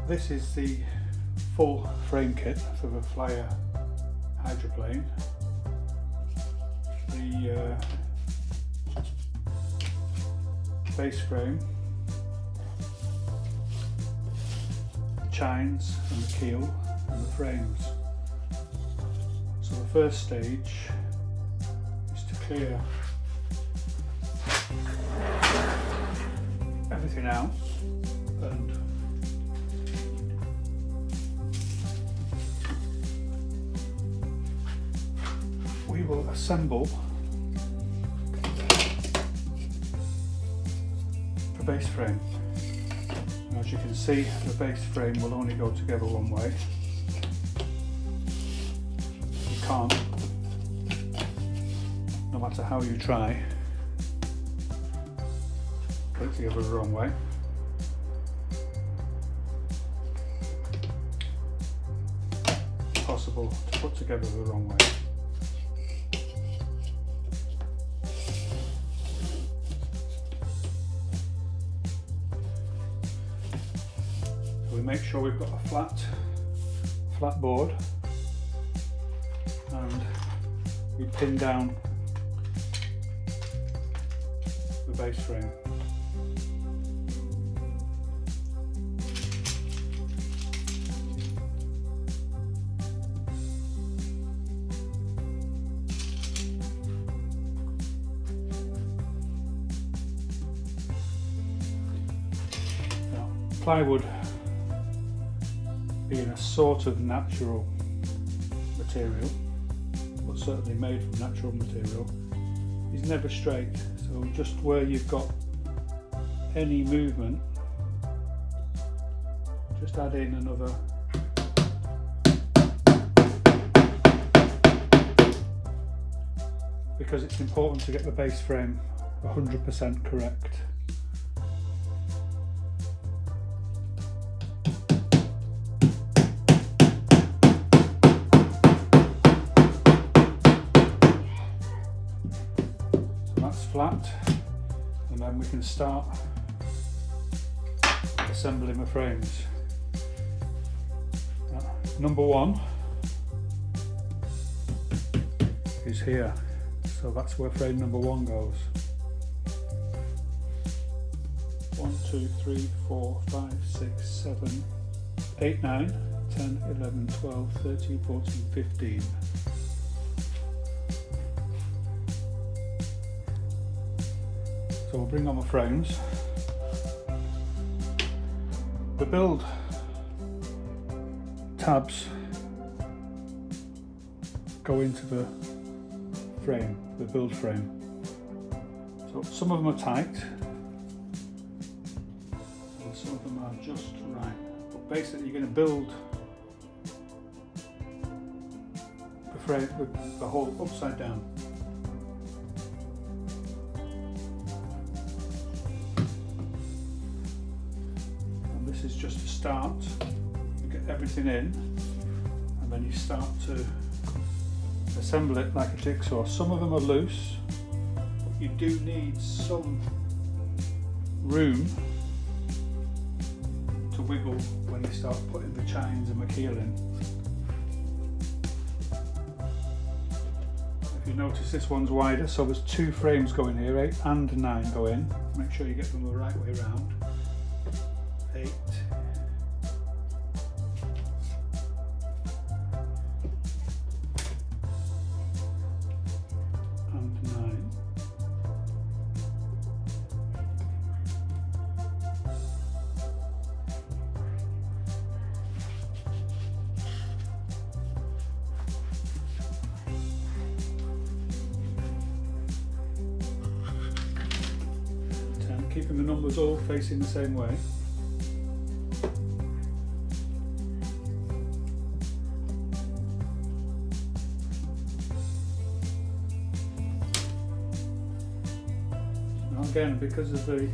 This is the full frame kit for the Flyer hydroplane. The base frame, chines and the keel and the frames. So the first stage is to clear everything out, and we will assemble the base frame. And as you can see, the base frame will only go together one way. You can't, no matter how you try, put it together the wrong way. It's possible to put together the wrong way. So we make sure we've got a flat board, and we pin down the base frame. Plywood, being a sort of natural material, but certainly made from natural material, is never straight. So just where you've got any movement, just add in another because it's important to get the base frame 100% correct. Flat, and then we can start assembling the frames. Number one is here, so that's where frame number one goes. 1, 2, 3, 4, 5, 6, 7, 8, 9, 10, 11, 12, 13, 14, 15. So we'll bring on the frames. The build tabs go into the frame, the build frame. So some of them are tight and some of them are just right. But basically you're going to build the frame, the whole upside down. This is just a start. You get everything in, and then you start to assemble it like a jigsaw. Some of them are loose, but you do need some room to wiggle when you start putting the chines and the keel in. If you notice, this one's wider, so there's 2 frames going here, 8 and 9 go in. Make sure you get them the right way around. 8 and 9. Keeping the numbers all facing the same way. Again, because of the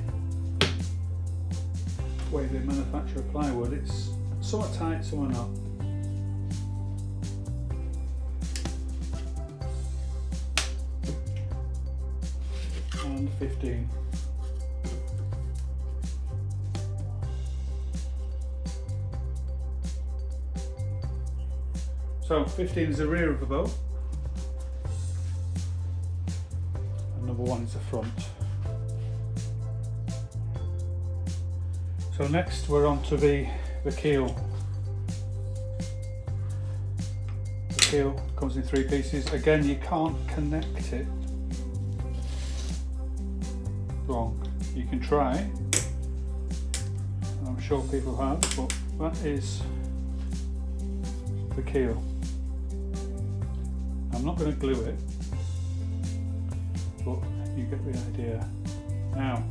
way they manufacture plywood, it's somewhat tight, somewhat not. And 15. So 15 is the rear of the boat, and number 1 is the front. So next we're on to the keel. The keel comes in 3 pieces. Again, you can't connect it wrong. You can try, I'm sure people have, but that is the keel. I'm not going to glue it, but you get the idea. Now,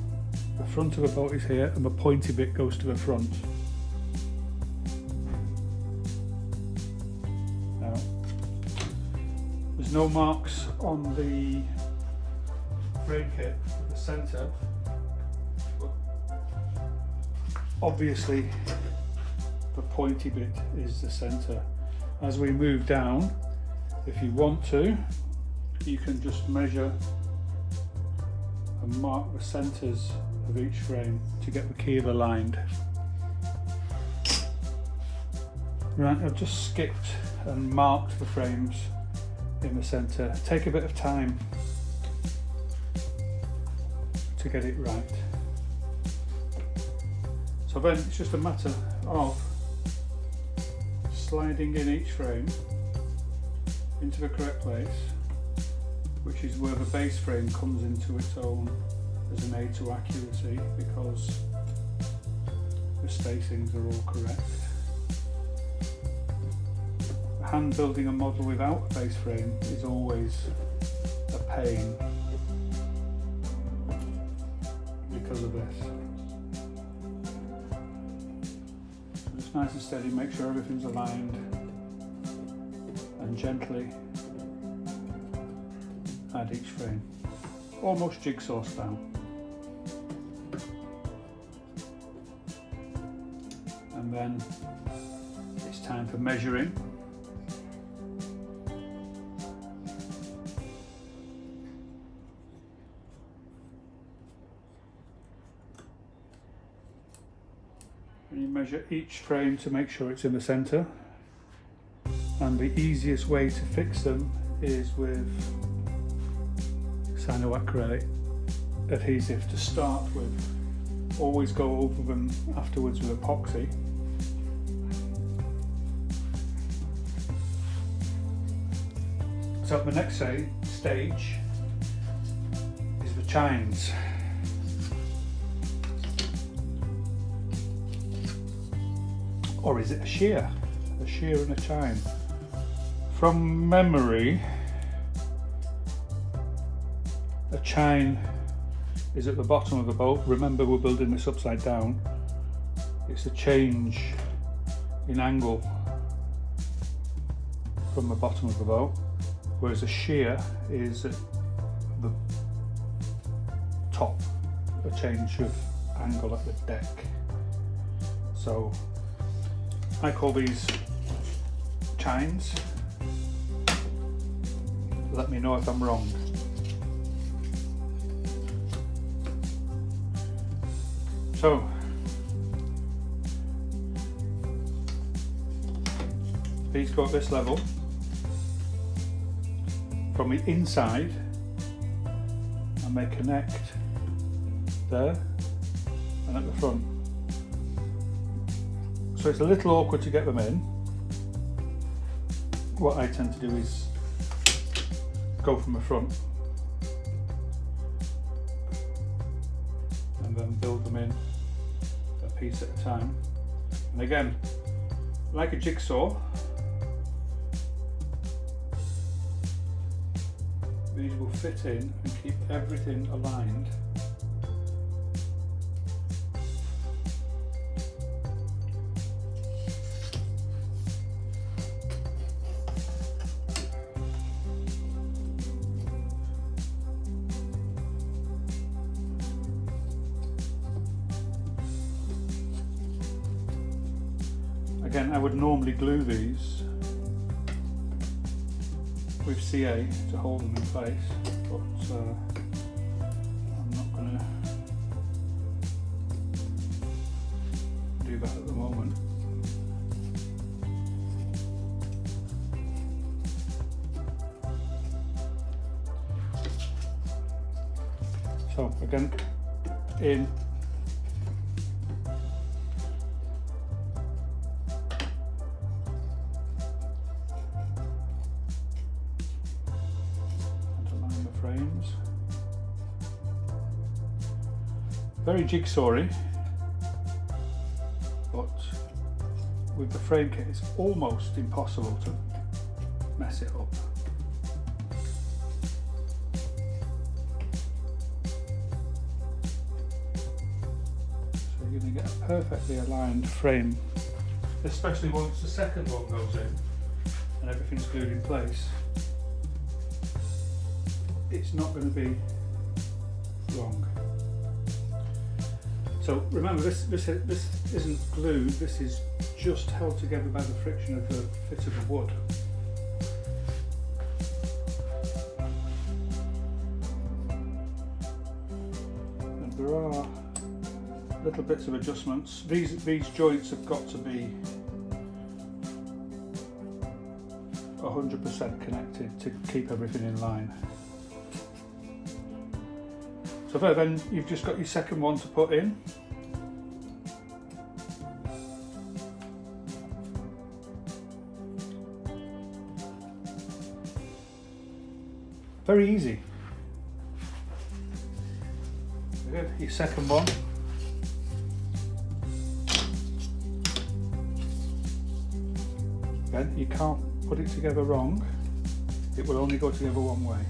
the front of the boat is here and the pointy bit goes to the front. Now, there's no marks on the frame kit at the centre, but obviously the pointy bit is the centre. As we move down, if you want to, you can just measure and mark the centres of each frame to get the keel aligned. Right, I've just skipped and marked the frames in the centre. Take a bit of time to get it right. So then it's just a matter of sliding in each frame into the correct place, which is where the base frame comes into its own as an aid to accuracy, because the spacings are all correct. Hand building a model without a base frame is always a pain because of this. So just nice and steady, make sure everything's aligned, and gently add each frame, almost jigsaw style. And then it's time for measuring. And you measure each frame to make sure it's in the centre. And the easiest way to fix them is with cyanoacrylate adhesive to start with. Always go over them afterwards with epoxy. So the next stage is the chines. Or is it a shear? A shear and a chine. From memory, a chine is at the bottom of the boat. Remember, we're building this upside down. It's a change in angle from the bottom of the boat, whereas a shear is at the top, a change of angle at the deck. So I call these chines. Let me know if I'm wrong. So these go at this level. From the inside, and they connect there and at the front. So it's a little awkward to get them in. What I tend to do is go from the front and then build them in a piece at a time. And again, like a jigsaw, these will fit in and keep everything aligned. Again, I would normally glue these with CA to hold them in place, but I'm not going to do that at the moment. So again, in, and align the frames. Very jigsawy, but with the frame kit it's almost impossible to mess it up. So you're going to get a perfectly aligned frame, especially once the second one goes in and everything's glued in place. It's not going to be wrong. So remember, this isn't glued, this is just held together by the friction of the fit of the wood. And there are little bits of adjustments. These joints have got to be 100% connected to keep everything in line. So then you've just got your second one to put in. Very easy. Good. Your second one. Again, you can't put it together wrong. It will only go together one way.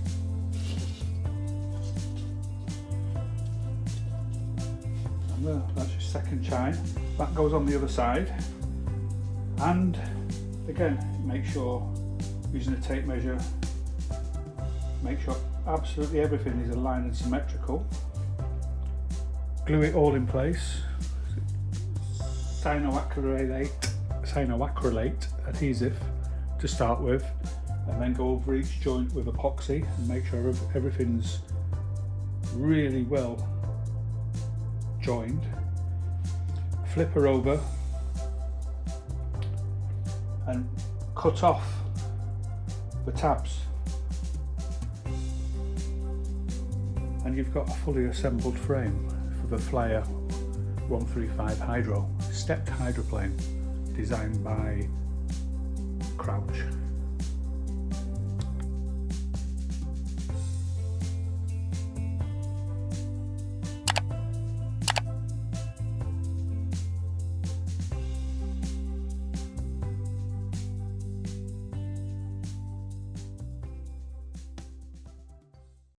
That's your second chine. That goes on the other side. And again, make sure, using a tape measure, make sure absolutely everything is aligned and symmetrical. Glue it all in place. Cyanoacrylate adhesive to start with, and then go over each joint with epoxy and make sure everything's really well joined. Flip her over and cut off the tabs, and you've got a fully assembled frame for the Flyer 135 Hydro, stepped hydroplane designed by Crouch.